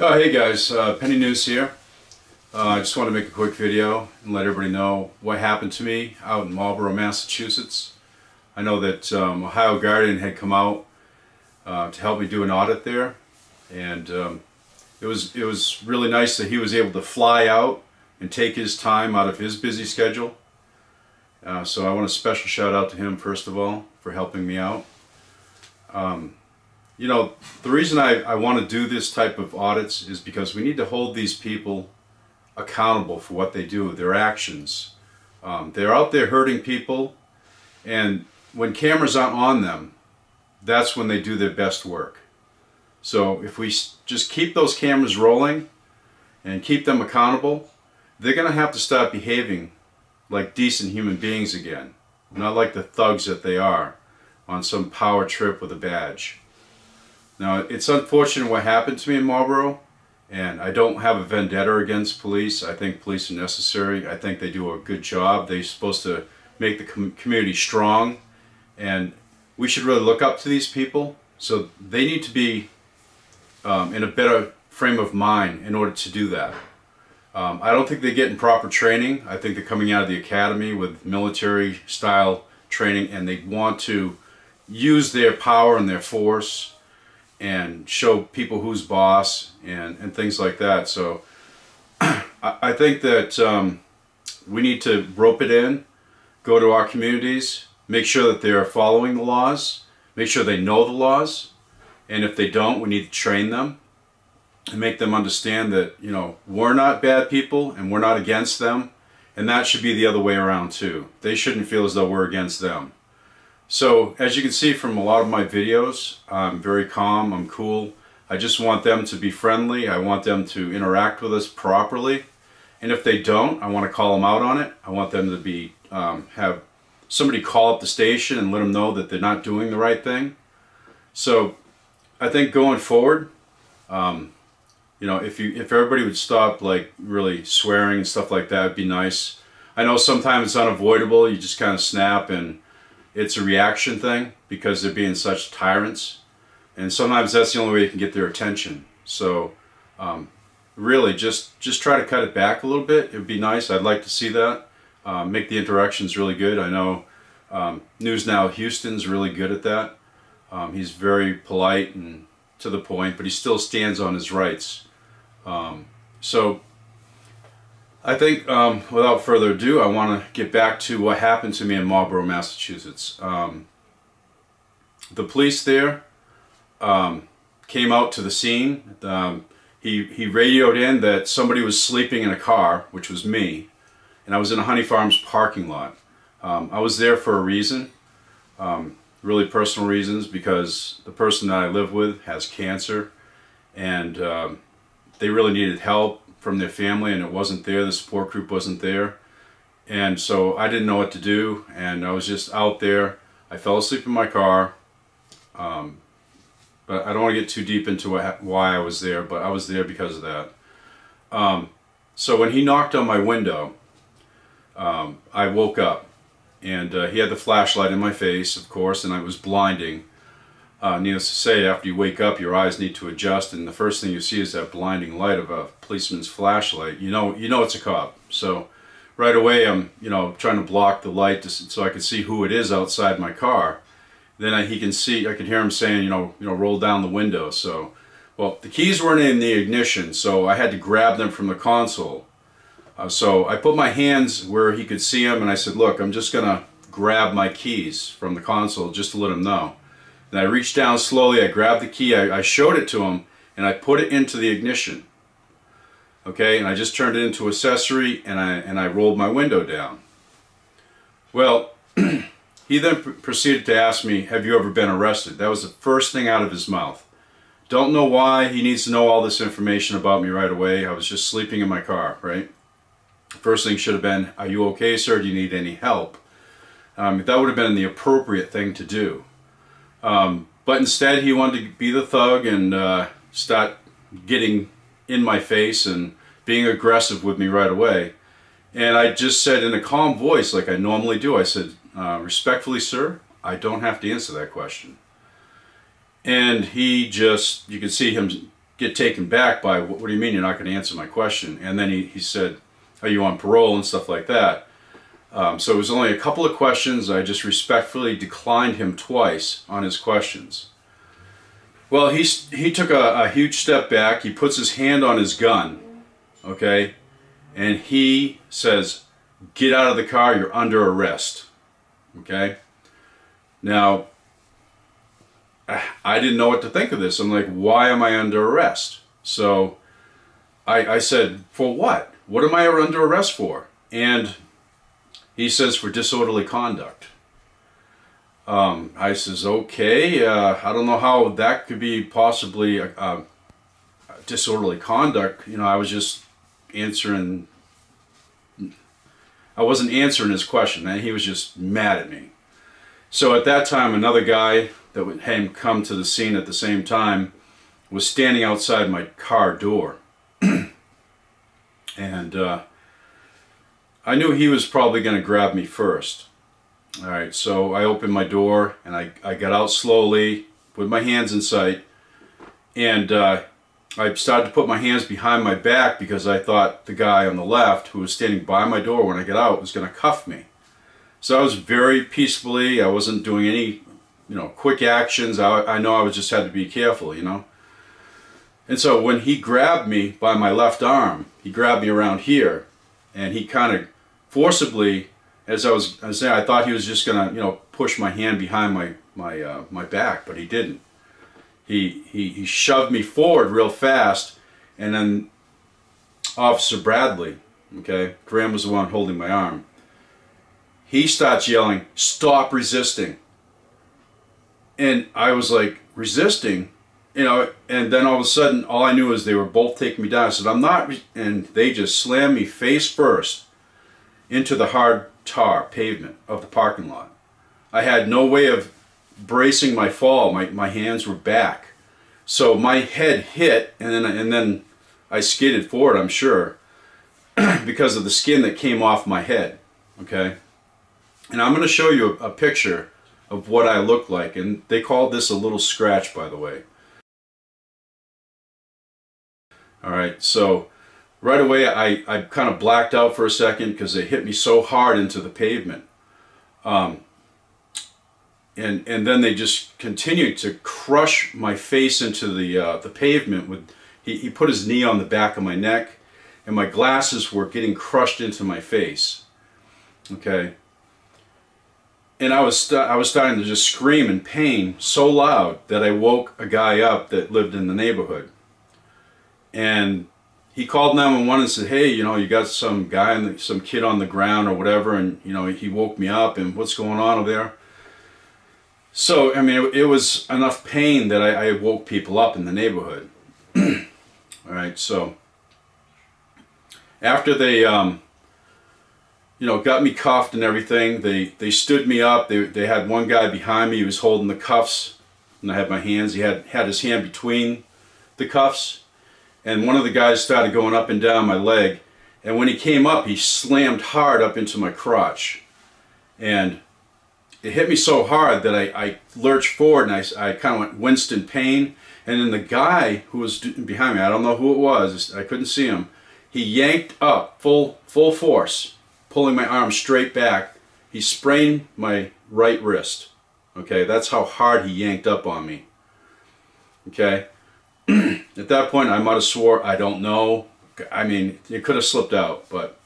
Oh, hey guys, Penny News here. I just want to make a quick video and let everybody know what happened to me out in Marlborough, Massachusetts. I know that Ohio Guardian had come out to help me do an audit there, and it was really nice that he was able to fly out and take his time out of his busy schedule. So I want a special shout out to him first of all for helping me out. You know, the reason I want to do this type of audits is because we need to hold these people accountable for what they do, their actions. They're out there hurting people, and when cameras aren't on them, that's when they do their best work. So if we just keep those cameras rolling and keep them accountable, they're going to have to start behaving like decent human beings again, not like the thugs that they are on some power trip with a badge. Now, it's unfortunate what happened to me in Marlborough, and I don't have a vendetta against police. I think police are necessary. I think they do a good job. They're supposed to make the community strong, and we should really look up to these people. So they need to be in a better frame of mind in order to do that. I don't think they're getting proper training. I think they're coming out of the academy with military-style training, and they want to use their power and their force and show people who's boss and things like that. So I think that we need to rope it in, go to our communities, make sure that they're following the laws, make sure they know the laws, and if they don't, we need to train them and make them understand that, you know, we're not bad people and we're not against them, and that should be the other way around too. They shouldn't feel as though we're against them. So, as you can see from a lot of my videos, I'm very calm, I'm cool. I just want them to be friendly. I want them to interact with us properly. And if they don't, I want to call them out on it. I want them to be have somebody call up the station and let them know that they're not doing the right thing. So, I think going forward, you know, if everybody would stop like really swearing and stuff like that, it'd be nice. I know sometimes it's unavoidable. You just kind of snap, and it's a reaction thing because they're being such tyrants, and sometimes that's the only way you can get their attention. So really just try to cut it back a little bit. It would be nice. I'd like to see that. Make the interactions really good. I know News Now Houston's really good at that. He's very polite and to the point, but he still stands on his rights. So I think, without further ado, I want to get back to what happened to me in Marlborough, Massachusetts. The police there came out to the scene. He radioed in that somebody was sleeping in a car, which was me, and I was in a Honey Farms parking lot. I was there for a reason, really personal reasons, because the person that I live with has cancer, and they really needed help from their family, and it wasn't there. The support group wasn't there, and so I didn't know what to do, and I was just out there. I fell asleep in my car, but I don't want to get too deep into why I was there, but I was there because of that. So when he knocked on my window, I woke up, and he had the flashlight in my face, of course, and I was blinding. Needless to say, after you wake up, your eyes need to adjust, and the first thing you see is that blinding light of a policeman's flashlight. You know it's a cop. So right away, I'm trying to block the light so I can see who it is outside my car. Then I can hear him saying, roll down the window. So, well, the keys weren't in the ignition, so I had to grab them from the console. So I put my hands where he could see them, and I said, look, I'm just gonna grab my keys from the console just to let him know. And I reached down slowly, I grabbed the key, I showed it to him, and I put it into the ignition. Okay, and I just turned it into accessory, and I rolled my window down. Well, he then proceeded to ask me, have you ever been arrested? That was the first thing out of his mouth. Don't know why he needs to know all this information about me right away. I was just sleeping in my car, right? First thing should have been, are you okay, sir? Do you need any help? That would have been the appropriate thing to do. But instead he wanted to be the thug and start getting in my face and being aggressive with me right away. And I just said in a calm voice, like I normally do, I said, respectfully, sir, I don't have to answer that question. And he just, you could see him get taken back by, what do you mean you're not going to answer my question? And then he said, are you on parole and stuff like that. So it was only a couple of questions. I just respectfully declined him twice on his questions. Well, he took a huge step back. He puts his hand on his gun, okay, and he says, get out of the car, you're under arrest, okay? Now, I didn't know what to think of this. I'm like, why am I under arrest? So I said, for what? What am I under arrest for? And he says, for disorderly conduct. I says, okay, I don't know how that could be possibly disorderly conduct. You know, I was just answering, I wasn't answering his question, and he was just mad at me. So at that time, another guy that had come to the scene at the same time was standing outside my car door. And I knew he was probably going to grab me first. All right, so I opened my door and I got out slowly with my hands in sight, and I started to put my hands behind my back because I thought the guy on the left who was standing by my door when I got out was going to cuff me. So I was very peacefully, I wasn't doing any, you know, quick actions. I know I just had to be careful, you know. And so when he grabbed me by my left arm, he grabbed me around here, and he kind of forcibly, as I was saying, I thought he was just gonna, you know, push my hand behind my back, but he didn't. He shoved me forward real fast, and then Officer Bradley, okay, Graham was the one holding my arm. He starts yelling, "Stop resisting!" And I was like, resisting? You know, and then all of a sudden, all I knew is they were both taking me down. I said, I'm not, and they just slammed me face first into the hard tar pavement of the parking lot. I had no way of bracing my fall. My hands were back. So my head hit, and then I skidded forward, I'm sure, because of the skin that came off my head, okay? And I'm going to show you a picture of what I looked like, and they called this a little scratch, by the way. Alright, so right away I kind of blacked out for a second because they hit me so hard into the pavement. And then they just continued to crush my face into the pavement. With he put his knee on the back of my neck, and my glasses were getting crushed into my face. Okay. And I was starting to just scream in pain so loud that I woke a guy up that lived in the neighborhood. And he called 911 and said, hey, you know, you got some guy, some kid on the ground or whatever, and, you know, he woke me up, and what's going on over there? So, I mean, it was enough pain that I woke people up in the neighborhood. Alright, so after they, you know, got me cuffed and everything, they stood me up. They had one guy behind me, he was holding the cuffs, and I had my hands, he had his hand between the cuffs. And one of the guys started going up and down my leg, and when he came up, he slammed hard up into my crotch, and it hit me so hard that I lurched forward, and I kind of winced in pain. And then the guy who was behind me, I don't know who it was, I couldn't see him, he yanked up full force, pulling my arm straight back. He sprained my right wrist. Okay, that's how hard he yanked up on me. Okay. At that point, I might have swore, I don't know. I mean, it could have slipped out, but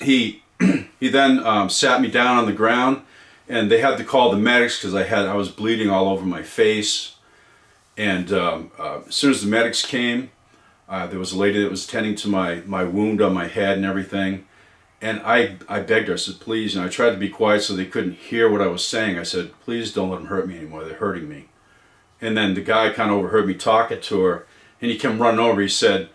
he then sat me down on the ground, and they had to call the medics because I was bleeding all over my face. And as soon as the medics came, there was a lady that was tending to my wound on my head and everything. And I begged her, I said, please, and I tried to be quiet so they couldn't hear what I was saying. I said, please don't let them hurt me anymore, they're hurting me. And then the guy kind of overheard me talking to her, and he came running over. He said,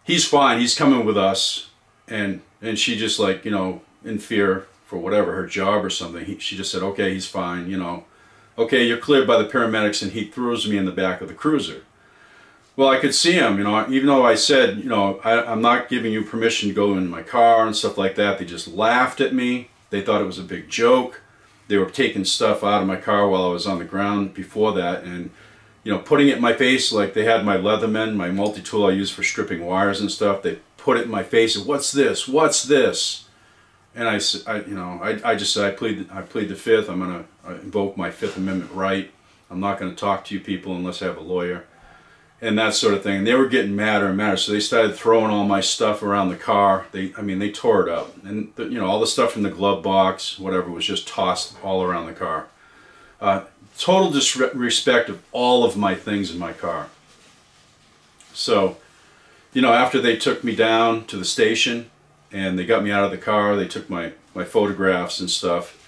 he's fine, he's coming with us. And she just, like, you know, in fear for whatever, her job or something, she just said, okay, he's fine, you know. Okay, you're cleared by the paramedics, and he throws me in the back of the cruiser. Well, I could see him, you know, even though I said, you know, I'm not giving you permission to go in my car and stuff like that. They just laughed at me. They thought it was a big joke. They were taking stuff out of my car while I was on the ground before that, and you know, putting it in my face. Like they had my Leatherman, my multi-tool I use for stripping wires and stuff. They put it in my face and, what's this? What's this? And I just said, I plead the fifth. I'm going to invoke my Fifth Amendment right. I'm not going to talk to you people unless I have a lawyer. And that sort of thing. And they were getting madder and madder. So they started throwing all my stuff around the car. They tore it up. And, you know, all the stuff in the glove box, whatever, was just tossed all around the car. Total disrespect of all of my things in my car. So, you know, after they took me down to the station and they got me out of the car, they took my photographs and stuff,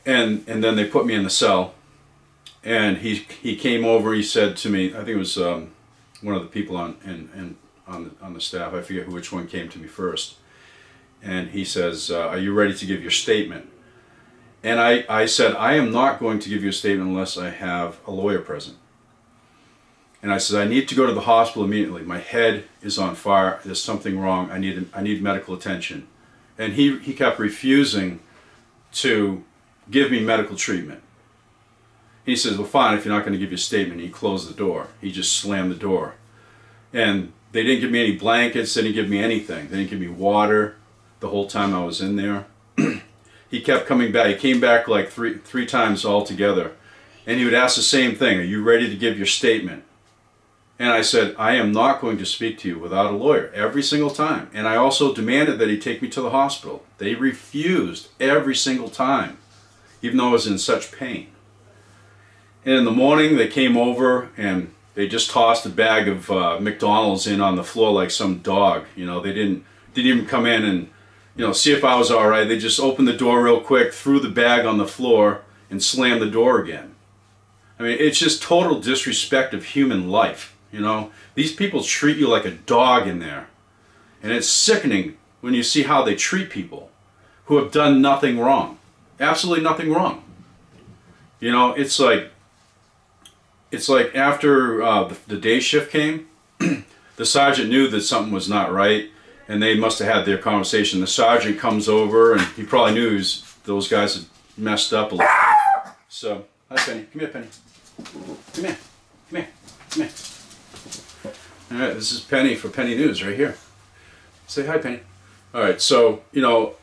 and then they put me in the cell. And he came over. He said to me, I think it was one of the people on the staff. I forget which one came to me first. And he says, "Are you ready to give your statement?" And I said, "I am not going to give you a statement unless I have a lawyer present." And I said, "I need to go to the hospital immediately. My head is on fire. There's something wrong. I need medical attention." And he kept refusing to give me medical treatment. He says, "Well, fine, if you're not going to give your statement." He closed the door. He just slammed the door. And they didn't give me any blankets. They didn't give me anything. They didn't give me water the whole time I was in there. He kept coming back. He came back like three times altogether. And he would ask the same thing, "Are you ready to give your statement?" And I said, "I am not going to speak to you without a lawyer," every single time. And I also demanded that he take me to the hospital. They refused every single time, even though I was in such pain. And in the morning, they came over and they just tossed a bag of McDonald's in on the floor like some dog. You know, they didn't even come in and, you know, see if I was all right. They just opened the door real quick, threw the bag on the floor, and slammed the door again. I mean, it's just total disrespect of human life. You know, these people treat you like a dog in there, and it's sickening when you see how they treat people who have done nothing wrong, absolutely nothing wrong. You know, it's like after the day shift came, the sergeant knew that something was not right, and they must have had their conversation. The sergeant comes over, and he probably knew those guys had messed up a little. So, hi Penny, come here Penny. Come here, come here, come here. All right, this is Penny for Penny News right here. Say hi Penny. All right, so, you know,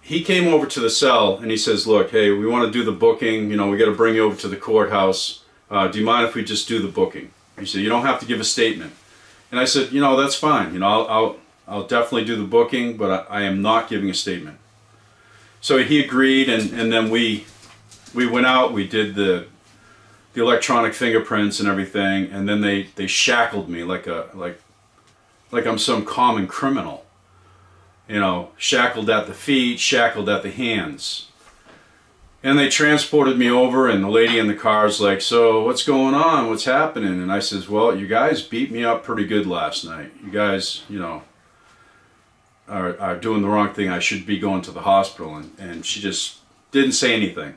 he came over to the cell and he says, "Look, hey, we want to do the booking. You know, we got to bring you over to the courthouse. Do you mind if we just do the booking?" He said, "You don't have to give a statement." And I said, "You know, that's fine. You know, I'll definitely do the booking, but I am not giving a statement." So he agreed, and then we went out. We did the electronic fingerprints and everything, and then they shackled me like I'm some common criminal. You know, shackled at the feet, shackled at the hands. And they transported me over, and the lady in the car is like, "So what's going on? What's happening?" And I says, "Well, you guys beat me up pretty good last night. You guys, you know, are doing the wrong thing. I should be going to the hospital." And she just didn't say anything.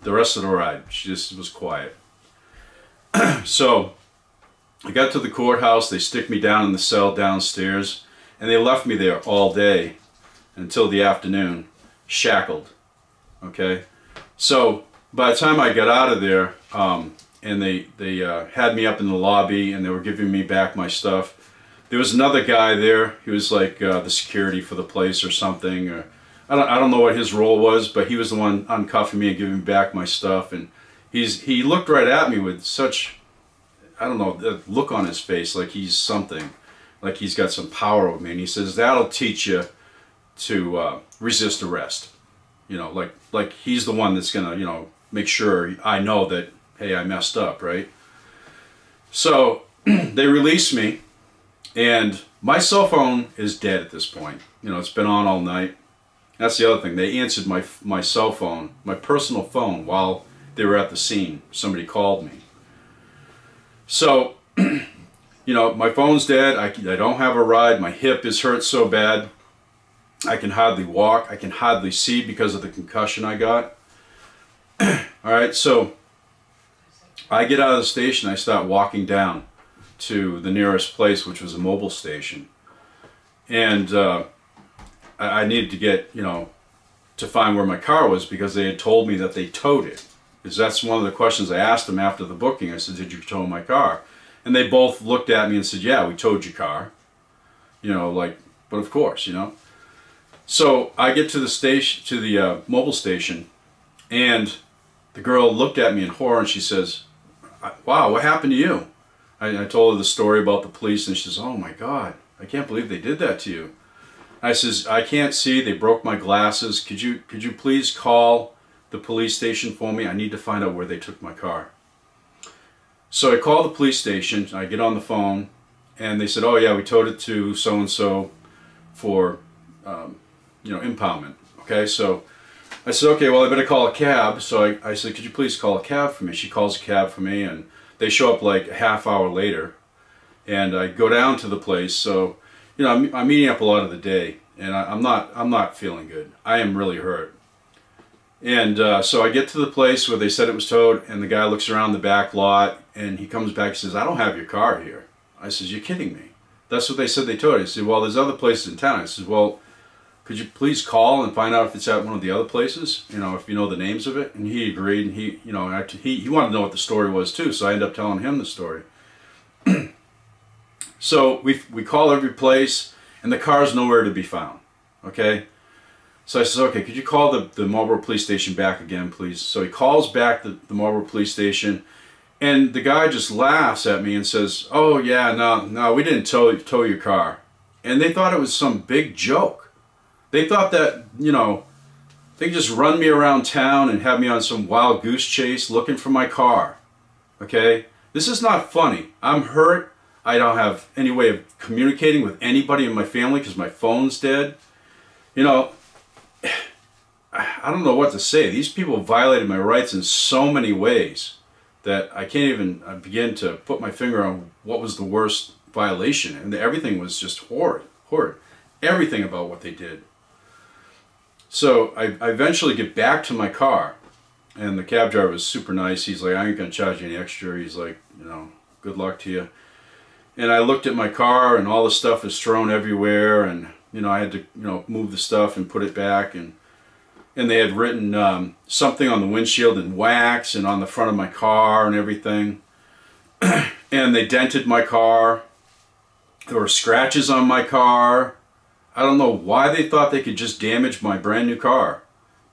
The rest of the ride, she just was quiet. So I got to the courthouse. They stick me down in the cell downstairs. And they left me there all day until the afternoon, shackled. Okay, so by the time I got out of there, and they had me up in the lobby, and they were giving me back my stuff. There was another guy there. He was like the security for the place or something. Or I don't know what his role was, but he was the one uncuffing me and giving me back my stuff. And he looked right at me with such, I don't know, the look on his face like he's something. Like he's got some power over me, and he says, "That'll teach you to resist arrest." You know, like he's the one that's gonna, you know, make sure I know that, hey, I messed up, right? So they released me, and my cell phone is dead at this point. You know, it's been on all night. That's the other thing. They answered my cell phone, my personal phone, while they were at the scene. Somebody called me. So. You know, my phone's dead. I don't have a ride. My hip is hurt so bad. I can hardly walk. I can hardly see because of the concussion I got. All right, so I get out of the station. I start walking down to the nearest place, which was a mobile station. And I needed to get, you know, to find where my car was because they had told me that they towed it. Because that's one of the questions I asked them after the booking. I said, did you tow my car? And they both looked at me and said, yeah, we towed your car. You know, like, but of course, you know. So I get to the station, to the mobile station, and the girl looked at me in horror and she says, wow, what happened to you? I told her the story about the police, and she says, oh my God, I can't believe they did that to you. I says, I can't see, they broke my glasses. Could you please call the police station for me? I need to find out where they took my car. So I call the police station, I get on the phone, and they said, oh yeah, we towed it to so-and-so for, you know, impoundment. Okay, so I said, okay, well I better call a cab. So I said, could you please call a cab for me? She calls a cab for me, and they show up like a half hour later, and I go down to the place. So, you know, I'm eating up a lot of the day, and I'm not feeling good. I am really hurt. And so I get to the place where they said it was towed, and the guy looks around the back lot, and he comes back and says, I don't have your car here. I says, you're kidding me. That's what they said they towed. He said, well, there's other places in town. I said, well, could you please call and find out if it's at one of the other places, you know, if you know the names of it? And he agreed, and he, you know, he wanted to know what the story was too, so I ended up telling him the story. So we call every place, and the car's nowhere to be found, okay? So I said, okay, could you call the Marlborough police station back again, please? So he calls back the Marlborough police station, and the guy just laughs at me and says, oh yeah, no, we didn't tow your car. And they thought it was some big joke. They thought that, you know, they could just run me around town and have me on some wild goose chase looking for my car, okay? This is not funny. I'm hurt. I don't have any way of communicating with anybody in my family because my phone's dead. You know, I don't know what to say. These people violated my rights in so many ways that I can't even begin to put my finger on what was the worst violation. And everything was just horrid. Everything about what they did. So I eventually get back to my car, and the cab driver was super nice. He's like, I ain't going to charge you any extra. He's like, you know, good luck to you. And I looked at my car, and all the stuff is thrown everywhere, and, you know, I had to, you know, move the stuff and put it back, and they had written something on the windshield in wax and on the front of my car and everything. And they dented my car. There were scratches on my car. I don't know why they thought they could just damage my brand new car.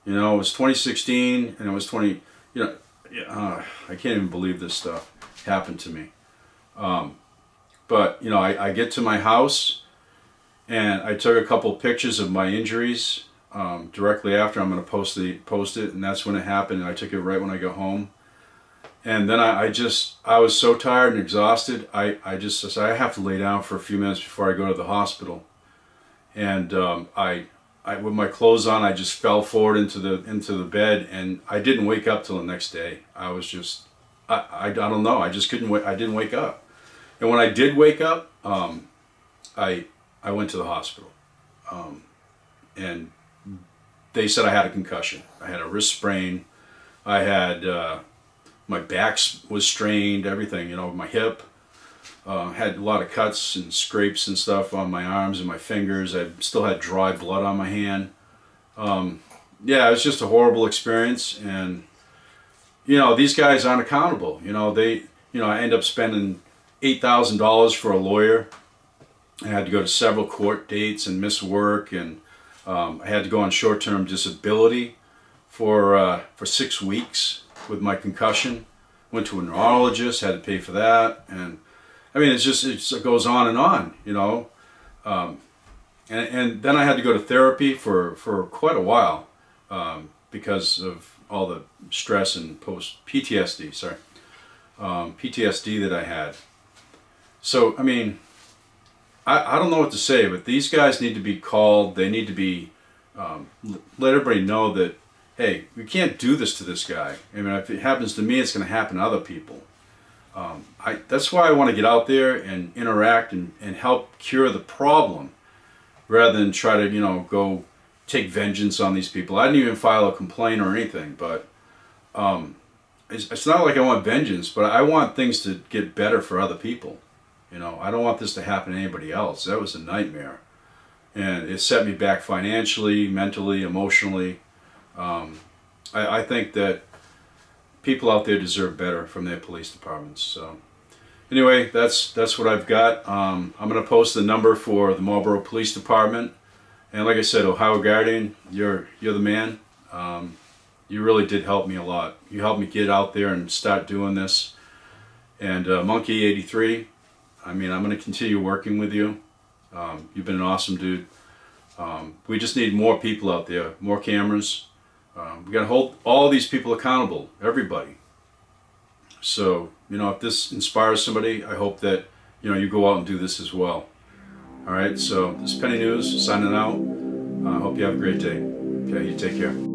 You know, it was 2016, and it was you know, I can't even believe this stuff happened to me. But, you know, I get to my house, and I took a couple pictures of my injuries. Directly after, I'm going to post it, and that's when it happened, and I took it right when I got home. And then I was so tired and exhausted, I said, I have to lay down for a few minutes before I go to the hospital. And with my clothes on, I just fell forward into the bed, and I didn't wake up till the next day. I was just, I don't know, I just couldn't wait. I didn't wake up. And when I did wake up, I went to the hospital, and they said I had a concussion. I had a wrist sprain. I had my back was strained. Everything, you know, my hip. Had a lot of cuts and scrapes and stuff on my arms and my fingers. I still had dry blood on my hand. Yeah, it was just a horrible experience. And you know, these guys aren't accountable. You know, I end up spending $8,000 for a lawyer. I had to go to several court dates and miss work, and I had to go on short-term disability for 6 weeks with my concussion. Went to a neurologist, had to pay for that, and I mean, it goes on, you know. And then I had to go to therapy for quite a while because of all the stress and PTSD that I had. So, I mean, I don't know what to say, but these guys need to be called. They need to be, let everybody know that, hey, we can't do this to this guy. I mean, if it happens to me, it's going to happen to other people. That's why I want to get out there and interact and help cure the problem, rather than try to, you know, go take vengeance on these people. I didn't even file a complaint or anything, but it's not like I want vengeance, but I want things to get better for other people. You know, I don't want this to happen to anybody else. That was a nightmare, and it set me back financially, mentally, emotionally. I think that people out there deserve better from their police departments. So anyway, that's what I've got. I'm going to post the number for the Marlborough Police Department. And like I said, Ohio Guardian, you're the man. You really did help me a lot. You helped me get out there and start doing this. And Monkey 83, I mean, I'm going to continue working with you. You've been an awesome dude. We just need more people out there, more cameras. We got to hold all these people accountable, everybody. So, you know, if this inspires somebody, I hope that, you know, you go out and do this as well. All right, so this is Penney News, signing out. I hope you have a great day. Okay, you take care.